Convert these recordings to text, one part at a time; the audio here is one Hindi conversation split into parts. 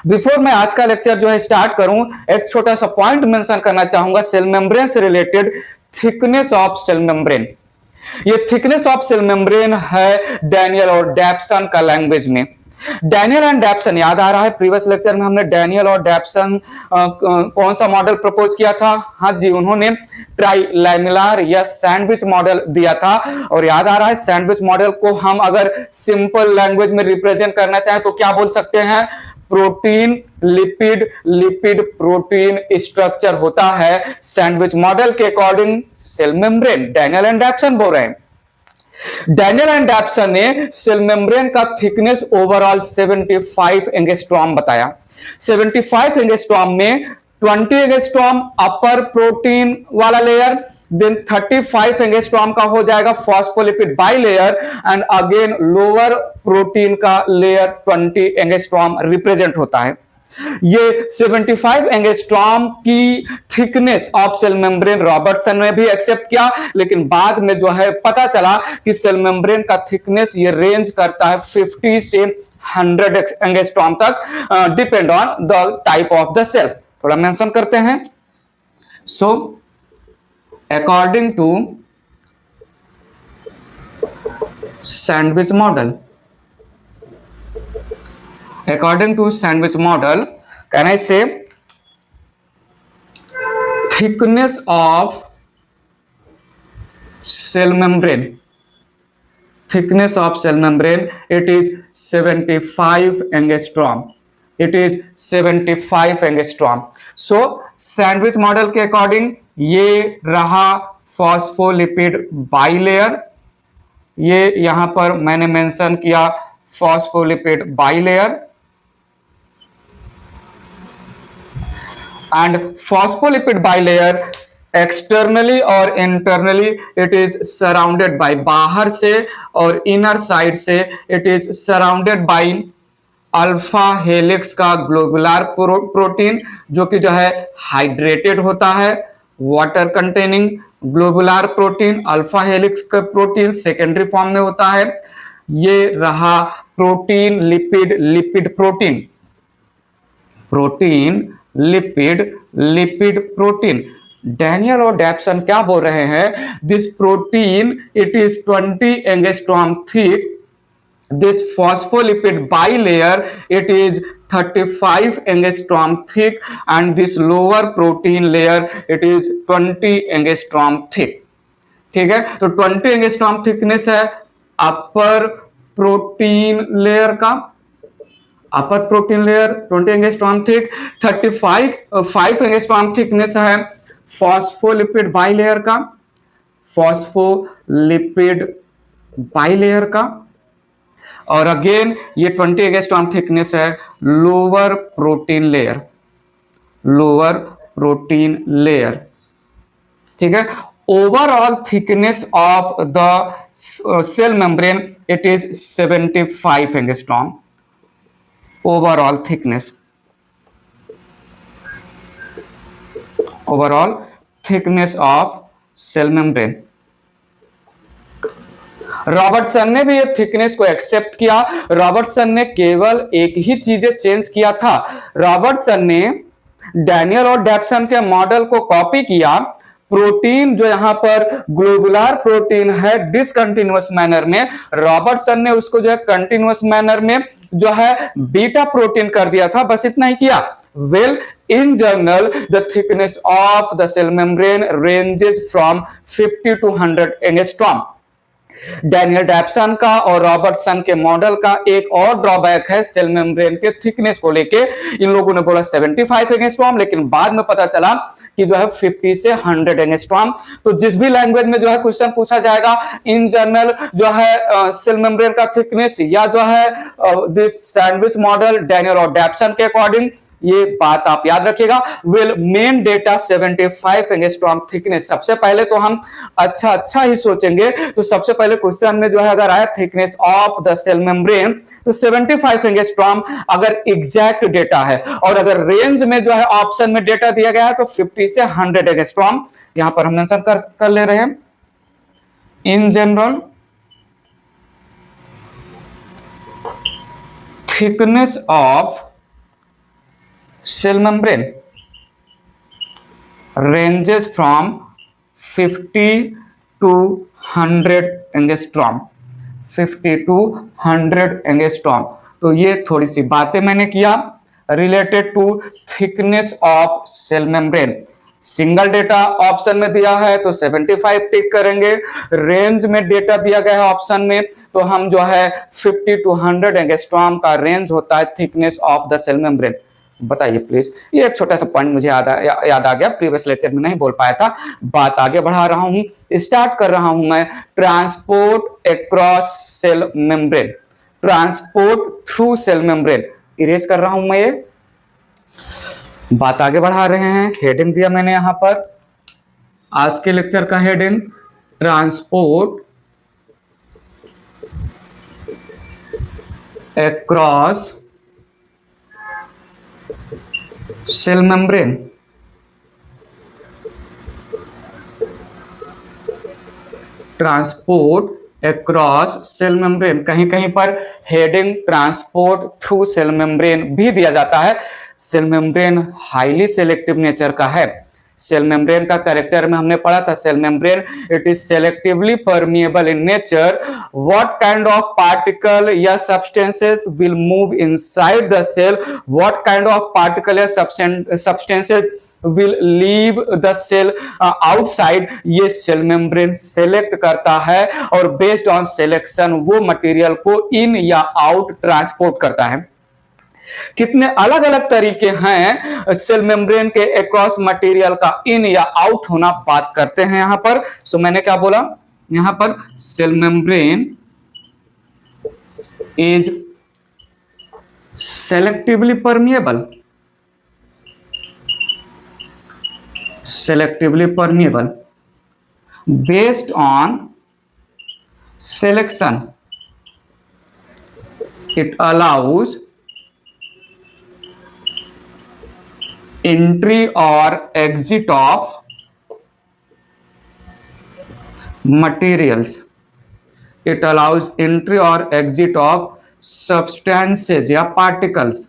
बिफोर मैं आज का लेक्चर जो है स्टार्ट करूं, एक छोटा सा पॉइंट मेंशन करना चाहूंगा सेल मेम्ब्रेन से related. Thickness of cell membrane, ये थिकनेस ऑफ सेल मेम्ब्रेन है डैनियल और डैप्सन का लैंग्वेज में। डैनियल एंड डैप्सन, याद आ रहा है प्रीवियस लेक्चर में हमने डैनियल और डैप्सन कौन सा मॉडल प्रपोज किया था? हाँ जी, उन्होंने ट्राइलैमिनार या सैंडविच मॉडल दिया था। और याद आ रहा है सैंडविच मॉडल को हम अगर सिंपल लैंग्वेज में रिप्रेजेंट करना चाहें तो क्या बोल सकते हैं? Protein lipid, lipid protein structure होता है सैंडविच मॉडल के according cell membrane. Danielli and Davson बोल रहे हैं। डैनियल एंड डैप्सन ने सेल मेम्ब्रेन का थिकनेस ओवरऑल 75 एंगस्ट्रॉम बताया। 75 एंगस्ट्रॉम में 20 एंगस्ट्रॉम अपर प्रोटीन वाला लेयर, देन 35 एंगस्ट्रॉम का हो जाएगा phospholipid bilayer, and again lower protein का लेयर 20 एंगस्ट्रॉम रिप्रेजेंट होता है। ये 75 एंगस्ट्रॉम की thickness of cell membrane Robertson ने भी एक्सेप्ट किया, लेकिन बाद में जो है पता चला कि सेल मेम्ब्रेन का थिकनेस ये रेंज करता है 50 से 100 एंगस्ट्रॉम तक, depend on the type of the cell. थोड़ा मेंशन करते हैं। So according to sandwich model, according to sandwich model, can I say thickness of cell membrane, thickness of cell membrane, it is 75 angstrom, it is 75 angstrom. So sandwich model के अकॉर्डिंग ये रहा फॉस्फोलिपिड बाइलेयर, ये यहां पर मैंने मेंशन किया phospholipid bilayer, and phospholipid bilayer externally और internally it is surrounded by, बाहर से और inner side से it is surrounded by alpha helix का ग्लोबुलर प्रोटीन, जो कि जो है हाइड्रेटेड होता है, water containing globular protein, alpha helix का प्रोटीन सेकेंडरी फॉर्म में होता है। ये रहा protein lipid, lipid protein, protein lipid, lipid protein. Daniel और डैप्सन क्या बोल रहे हैं? This protein it is 20 angstrom thick, this phospholipid bilayer it is 35 angstrom thick, and this lower protein layer it is 20 angstrom thick. ठीक है, तो 20 एंगस्ट्रॉम थिकनेस है अपर प्रोटीन लेयर का, upper protein layer 20 angstrom thick, 35 angstrom thickness है फॉस्फोलिपिड बाइलेयर का, फॉस्फोलिपिड बाइलेयर का, और अगेन ये 20 एंगस्ट्रॉम थिकनेस है lower protein layer, lower protein layer. ठीक है, overall thickness of the cell membrane it is 75 angstrom overall thickness, overall thickness of cell membrane। Robertson ने भी ये थिकनेस को एक्सेप्ट किया। रॉबर्टसन ने केवल एक ही चीजें चेंज किया था। रॉबर्टसन ने डैनियल और डैप्सन के मॉडल को कॉपी किया। प्रोटीन जो यहां पर ग्लोबुलर प्रोटीन है डिसकंटिन्यूअस मैनर में, रॉबर्टसन ने उसको जो है कंटिन्यूअस मैनर में जो है बीटा प्रोटीन कर दिया था, बस इतना ही किया। Well in general the thickness of the cell membrane ranges from 50 to 100 angstrom. Danielli Davson का और रॉबर्टसन के मॉडल का एक और ड्रॉबैक है सेल मेम्ब्रेन के थिकनेस को लेके। इन लोगों ने बोला 75 एंगस्ट्रॉम, लेकिन बाद में पता चला कि जो है 50 से 100 एंगस्ट्रॉम। तो जिस भी लैंग्वेज में जो है क्वेश्चन पूछा जाएगा, इन जनरल जो है सेल मेम्ब्रेन का थिकनेस या जो है दिस सैंडविच मॉडल डैनियल और डैप्सन के अकॉर्डिंग, ये बात आप याद रखिएगा। Well main data 75 angstrom thickness. सबसे पहले तो हम अच्छा ही सोचेंगे, तो सबसे पहले क्वेश्चन में जो है अगर आया thickness of the cell membrane तो 75 एंगस्ट्रॉम अगर एग्जैक्ट डेटा है, और अगर रेंज में जो है ऑप्शन में डेटा दिया गया है तो 50 से 100 एंगस्ट्रॉम यहां पर हम मेंशन कर ले रहे हैं। In general thickness of cell membrane ranges from 50 to 100 angstrom, 50 to 100 angstrom. तो ये थोड़ी सी बातें मैंने किया related to thickness of cell membrane. Single data option में दिया है तो 75 टिक करेंगे, रेंज में डेटा दिया गया है ऑप्शन में तो हम जो है 50 to 100 एंगस्ट्रॉम का रेंज होता है thickness of the cell membrane. बताइए प्लीज, ये एक छोटा सा पॉइंट मुझे याद आ गया, प्रीवियस लेक्चर में नहीं बोल पाया था। बात आगे बढ़ा रहा हूं, स्टार्ट कर रहा हूं मैं transport across cell membrane, transport through cell membrane. Erase कर रहा हूं मैं, ये बात आगे बढ़ा रहे हैं। हेडिंग दिया मैंने यहां पर, आज के लेक्चर का heading transport across cell membrane. Transport across cell membrane, कहीं कहीं पर heading transport through cell membrane भी दिया जाता है। Cell membrane highly selective nature का है। सेल मेम्ब्रेन का कैरेक्टर में हमने पढ़ा था, cell membrane it is selectively permeable in nature. What kind of particle या substances will move inside the cell, what kind of particle या substances will leave the cell outside, ये सेल मेम्ब्रेन सेलेक्ट करता है और बेस्ड ऑन सिलेक्शन वो मटेरियल को इन या आउट ट्रांसपोर्ट करता है। कितने अलग अलग तरीके हैं सेल मेम्ब्रेन के अक्रॉस मटेरियल का इन या आउट होना, बात करते हैं यहां पर। सो मैंने क्या बोला यहां पर, cell membrane is selectively permeable, selectively permeable based on selection. It allows entry or exit of materials. It allows entry or exit of substances या particles.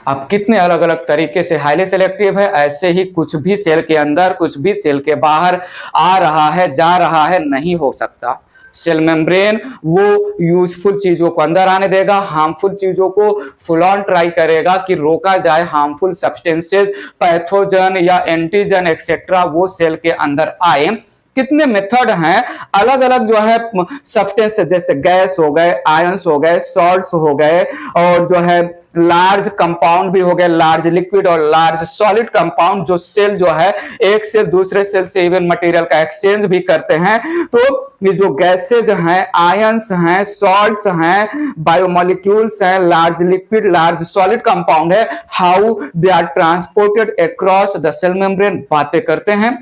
अब कितने अलग अलग तरीके से हाईली सेलेक्टिव है, ऐसे ही कुछ भी सेल के अंदर कुछ भी सेल के बाहर आ रहा है जा रहा है नहीं हो सकता। सेल मेम्ब्रेन वो यूजफुल चीजों को अंदर आने देगा, हार्मफुल चीजों को फुल ऑन ट्राई करेगा कि रोका जाए, हार्मफुल सब्सटेंसेस पैथोजन या एंटीजन एक्सेट्रा वो सेल के अंदर आए। कितने मेथड हैं अलग अलग जो है सब्सटेंस, जैसे गैस हो गए, आयंस हो गए, सॉल्ट्स हो गए और जो है लार्ज कंपाउंड भी हो गए, लार्ज लिक्विड और लार्ज सॉलिड कंपाउंड, जो सेल जो है एक सेल दूसरे सेल से इवन मटेरियल का एक्सचेंज भी करते हैं। तो ये जो गैसेज हैं, आयंस हैं, सॉल्ट्स हैं, बायोमोलिक्यूल्स हैं, large liquid large solid compound है, how they are transported across the cell membrane, बातें करते हैं।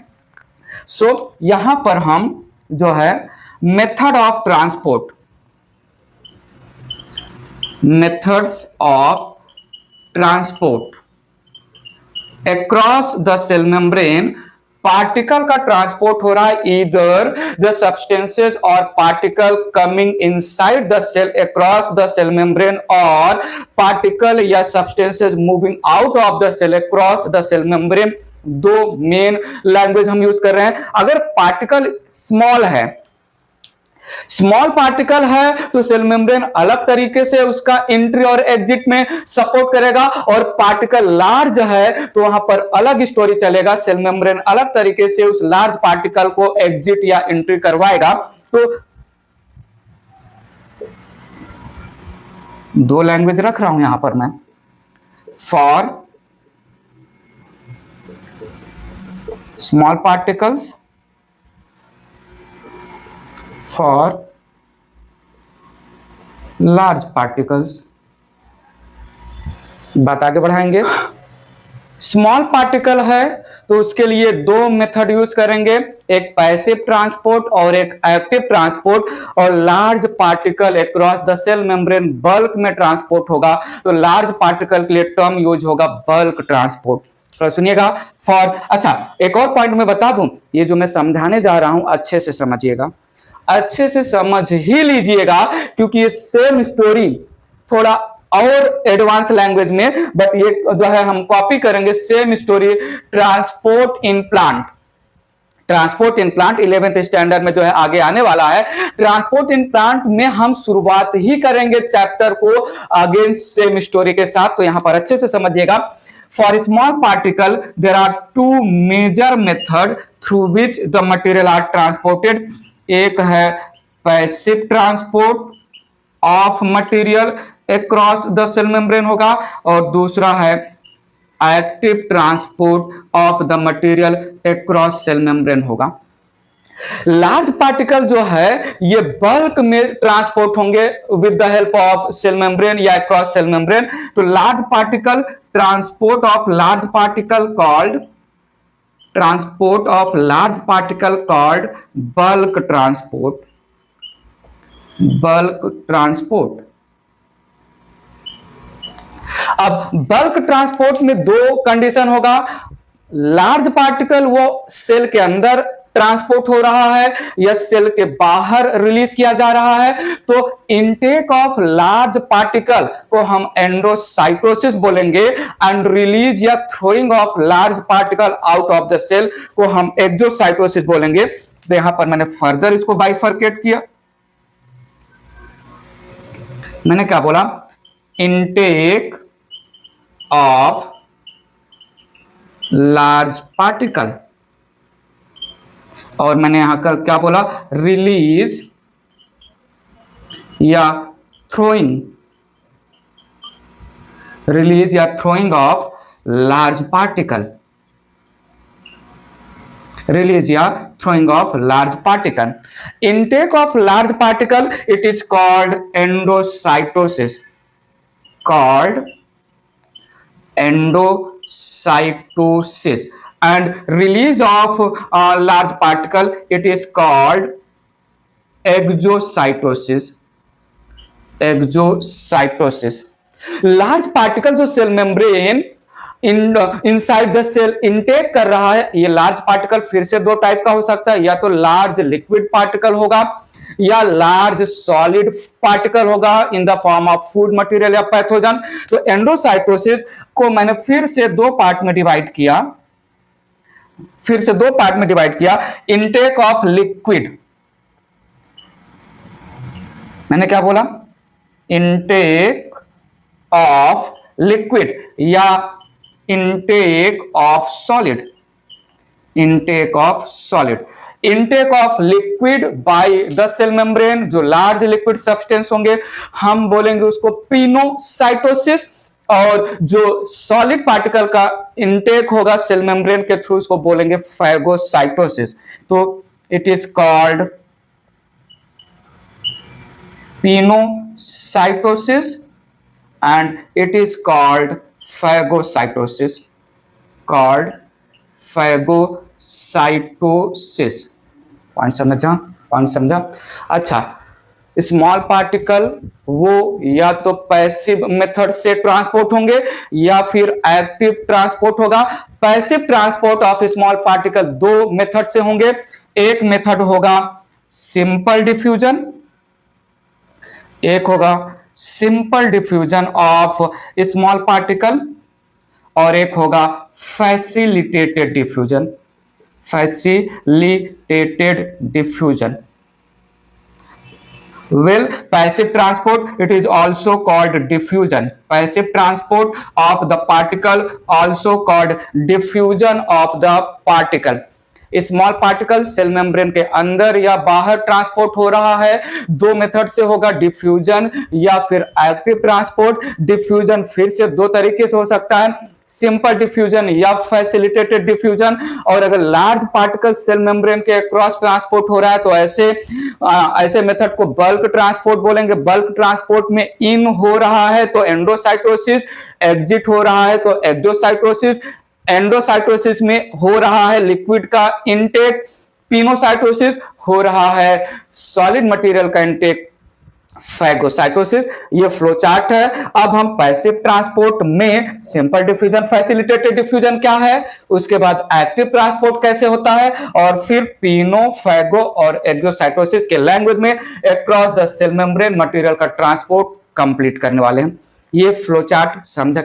सो यहां पर हम जो है method of transport, methods of transport across the cell membrane, particle का ट्रांसपोर्ट हो रहा है इधर द सब्सटेंसेस और particle coming inside the cell across the cell membrane, और पार्टिकल या substances moving out of the cell across the cell membrane. दो मेन लैंग्वेज हम यूज कर रहे हैं। अगर पार्टिकल स्मॉल है, स्मॉल पार्टिकल है तो सेल मेम्ब्रेन अलग तरीके से उसका एंट्री और एग्जिट में सपोर्ट करेगा, और पार्टिकल लार्ज है तो वहां पर अलग स्टोरी चलेगा, सेल मेम्ब्रेन अलग तरीके से उस लार्ज पार्टिकल को एग्जिट या एंट्री करवाएगा। तो दो लैंग्वेज रख रहा हूं यहां पर मैं, for small particles, for large particles. बात आगे बढ़ाएंगे। स्मॉल पार्टिकल है तो उसके लिए दो मेथड यूज करेंगे, एक पैसिव ट्रांसपोर्ट और एक एक्टिव ट्रांसपोर्ट। और large particle across the cell membrane bulk में ट्रांसपोर्ट होगा, तो लार्ज पार्टिकल के लिए टर्म यूज होगा बल्क ट्रांसपोर्ट। तो सुनिएगा फॉर, अच्छा एक और पॉइंट मैं बता दूं, ये जो मैं समझाने जा रहा हूं अच्छे से समझिएगा, अच्छे से समझ ही लीजिएगा, क्योंकि ये सेम स्टोरी थोड़ा और एडवांस लैंग्वेज में, बट ये जो है हम कॉपी करेंगे same story. Transport in plant, transport in plant 11th standard में जो है आगे आने वाला है। ट्रांसपोर्ट इन प्लांट में हम शुरुआत ही करेंगे चैप्टर को अगेन सेम स्टोरी के साथ, तो यहां पर अच्छे से समझिएगा। For small particle there are two major method through which the material are transported. एक है passive transport of material across the cell membrane होगा, और दूसरा है active transport of the material across cell membrane होगा। लार्ज पार्टिकल जो है ये बल्क में ट्रांसपोर्ट होंगे with the help of cell membrane या अक्रॉस सेल मेम्ब्रेन। तो large particle transport of large particle called, transport of large particle called bulk transport, bulk transport. अब बल्क ट्रांसपोर्ट में दो कंडीशन होगा। लार्ज पार्टिकल वो सेल के अंदर ट्रांसपोर्ट हो रहा है या सेल के बाहर रिलीज किया जा रहा है, तो इनटेक ऑफ लार्ज पार्टिकल को हम एंडोसाइटोसिस बोलेंगे, एंड रिलीज या throwing of large particle out of the cell को हम एक्सोसाइटोसिस बोलेंगे। तो यहां पर मैंने फर्दर इसको बाइफरकेट किया। मैंने क्या बोला, इनटेक ऑफ लार्ज पार्टिकल, और मैंने यहां कर क्या बोला, रिलीज या थ्रोइंग, रिलीज या throwing of large particle, release या throwing of large particle. Intake of large particle, it is called endocytosis, called endocytosis, and release of large particle, it is called exocytosis, exocytosis. Large particle जो cell membrane inside the cell intake कर रहा है, ये लार्ज पार्टिकल फिर से दो टाइप का हो सकता है, या तो लार्ज लिक्विड पार्टिकल होगा या लार्ज सॉलिड पार्टिकल होगा in the form of food material या पैथोजन। तो एंडोसाइटोसिस को मैंने फिर से दो पार्ट में डिवाइड किया, फिर से दो पार्ट में डिवाइड किया। इनटेक ऑफ लिक्विड, मैंने क्या बोला, इनटेक ऑफ लिक्विड या intake of solid, intake of solid. Intake of liquid by the cell membrane, जो लार्ज लिक्विड सब्सटेंस होंगे हम बोलेंगे उसको पिनोसाइटोसिस, और जो सॉलिड पार्टिकल का इनटेक होगा सेल मेम्ब्रेन के थ्रू उसको बोलेंगे फैगोसाइटोसिस। तो it is called pinocytosis and it is called phagocytosis, called phagocytosis। Point समझा, पॉइंट समझा। अच्छा, स्मॉल पार्टिकल वो या तो पैसिव मेथड से ट्रांसपोर्ट होंगे या फिर एक्टिव ट्रांसपोर्ट होगा। Passive transport of small particle दो मेथड से होंगे। एक मेथड होगा सिंपल डिफ्यूजन, एक होगा simple diffusion of small particle, और एक होगा facilitated diffusion, facilitated diffusion. Well, passive transport, it is also called diffusion. Passive transport of the particle also called diffusion of the particle. Small particle cell membrane के अंदर या बाहर ट्रांसपोर्ट हो रहा है, दो मेथड से होगा, डिफ्यूजन या फिर एक्टिव ट्रांसपोर्ट। डिफ्यूजन फिर से दो तरीके से हो सकता है, सिंपल डिफ्यूजन या फैसिलिटेटेड डिफ्यूजन। और अगर लार्ज पार्टिकल सेल मेम्ब्रेन के क्रॉस ट्रांसपोर्ट हो रहा है तो ऐसे मेथड को बल्क ट्रांसपोर्ट बोलेंगे। बल्क ट्रांसपोर्ट में इन हो रहा है तो एंडोसाइटोसिस, एग्जिट हो रहा है तो एक्सोसाइटोसिस। एंडोसाइटोसिस में हो रहा है लिक्विड का इनटेक, पिनोसाइटोसिस हो रहा है सॉलिड मटेरियल का इनटेक, फैगोसाइटोसिस। ये फ्लो चार्ट है। अब हम पैसिव ट्रांसपोर्ट में सिंपल डिफ्यूजन, फैसिलिटेटेड डिफ्यूजन क्या है, उसके बाद एक्टिव ट्रांसपोर्ट कैसे होता है, और फिर पिनो, फैगो और एक्सोसाइटोसिस के लैंग्वेज में across the cell membrane material का ट्रांसपोर्ट कंप्लीट करने वाले हैं। ये फ्लो चार्ट समझा।